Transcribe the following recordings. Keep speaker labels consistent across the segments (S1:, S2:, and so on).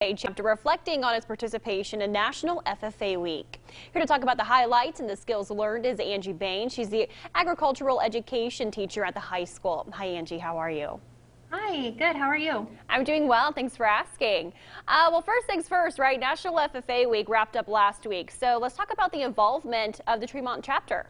S1: Chapter reflecting on its participation in National FFA Week. Here to talk about the highlights and the skills learned is Angie Bain. She's the agricultural education teacher at the high school. Hi, Angie. How are you?
S2: Hi, good. How are you?
S1: I'm doing well. Thanks for asking. Well, first things first, right? National FFA Week wrapped up last week. So let's talk about the involvement of the Tremont chapter.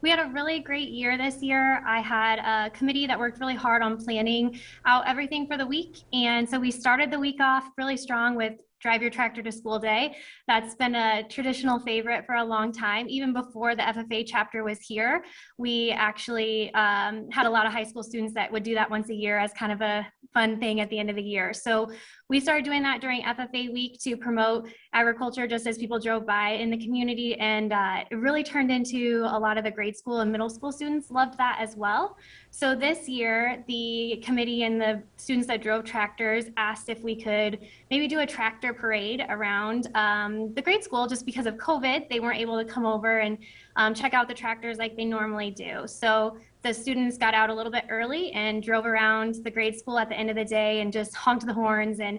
S2: We had a really great year this year. I had a committee that worked really hard on planning out everything for the week. And so we started the week off really strong with Drive Your Tractor to School Day. That's been a traditional favorite for a long time. Even before the FFA chapter was here, we actually had a lot of high school students that would do that once a year as kind of a fun thing at the end of the year. So we started doing that during FFA week to promote agriculture just as people drove by in the community, and it really turned into a lot of the grade school and middle school students loved that as well. So this year, the committee and the students that drove tractors asked if we could maybe do a tractor parade around the grade school. Just because of COVID, they weren't able to come over and check out the tractors like they normally do. So the students got out a little bit early and drove around the grade school at the end of the day and just honked the horns and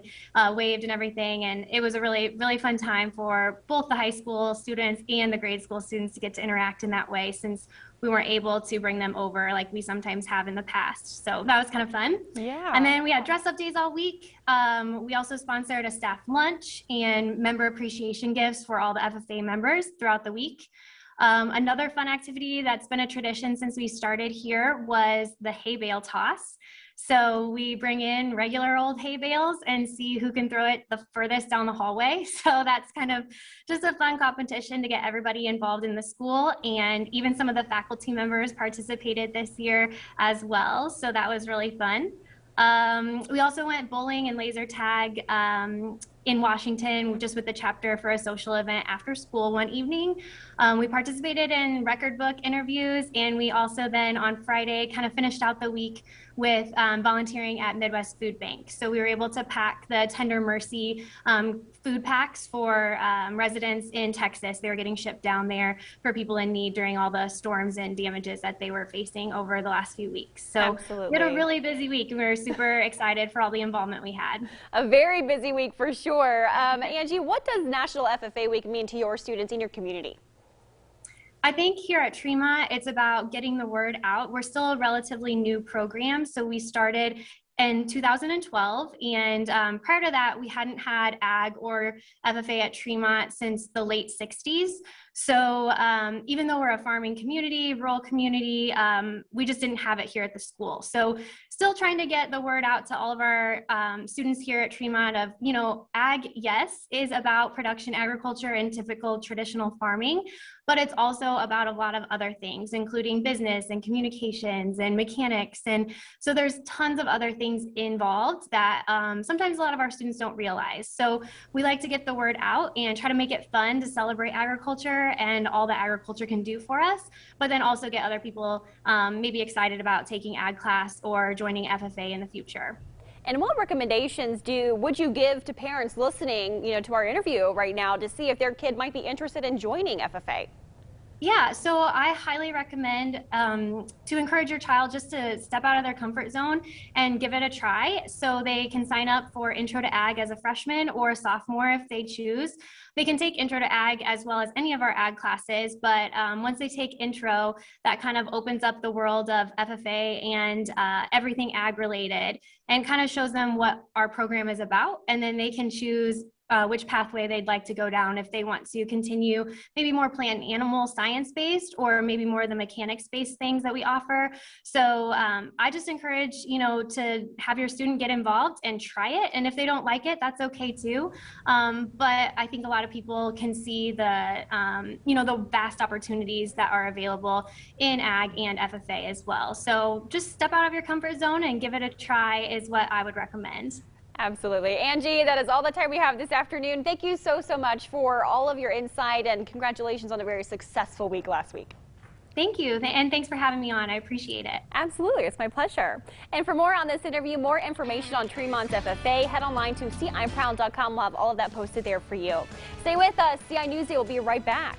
S2: waved and everything. And it was a really, really fun time for both the high school students and the grade school students to get to interact in that way, since we weren't able to bring them over like we sometimes have in the past. So that was kind of fun.
S1: Yeah.
S2: And then we had dress up days all week. We also sponsored a staff lunch and member appreciation gifts for all the FFA members throughout the week. Another fun activity that's been a tradition since we started here was the hay bale toss. So we bring in regular old hay bales and see who can throw it the furthest down the hallway. So that's kind of just a fun competition to get everybody involved in the school. And even some of the faculty members participated this year as well. So that was really fun. We also went bowling and laser tag in Washington, just with the chapter for a social event after school one evening. We participated in record book interviews, and we also then on Friday kind of finished out the week with volunteering at Midwest Food Bank. So we were able to pack the Tender Mercy food packs for residents in Texas. They were getting shipped down there for people in need during all the storms and damages that they were facing over the last few weeks. So
S1: absolutely,
S2: we had a really busy week, and we were super excited for all the involvement we had.
S1: A very busy week for sure. Angie, what does National FFA Week mean to your students in your community?
S2: I think here at Tremont, it's about getting the word out. We're still a relatively new program, so we started in 2012, and prior to that, we hadn't had ag or FFA at Tremont since the late 60s. So even though we're a farming community, rural community, we just didn't have it here at the school. So still trying to get the word out to all of our students here at Tremont of, you know, ag, yes, is about production agriculture and typical traditional farming, but it's also about a lot of other things, including business and communications and mechanics. And so there's tons of other things involved that sometimes a lot of our students don't realize. So we like to get the word out and try to make it fun to celebrate agriculture and all that agriculture can do for us, but then also get other people maybe excited about taking ag class or joining FFA in the future.
S1: And what recommendations would you give to parents listening, to our interview right now to see if their kid might be interested in joining FFA?
S2: Yeah, so I highly recommend to encourage your child just to step out of their comfort zone and give it a try. So they can sign up for Intro to Ag as a freshman or a sophomore if they choose. They can take Intro to Ag as well as any of our ag classes, but once they take Intro, that kind of opens up the world of FFA and everything ag related, and kind of shows them what our program is about, and then they can choose which pathway they'd like to go down, if they want to continue maybe more plant and animal science based, or maybe more of the mechanics based things that we offer. So I just encourage, to have your student get involved and try it. And if they don't like it, that's okay too. But I think a lot of people can see the, the vast opportunities that are available in ag and FFA as well. So just step out of your comfort zone and give it a try is what I would recommend.
S1: Absolutely. Angie, that is all the time we have this afternoon. Thank you so much for all of your insight, and congratulations on a very successful week last week.
S2: Thank you, and thanks for having me on. I appreciate it.
S1: Absolutely, it's my pleasure. And for more on this interview, more information on Tremont's FFA, head online to CIND.com. We'll have all of that posted there for you. Stay with us. CI News Day will be right back.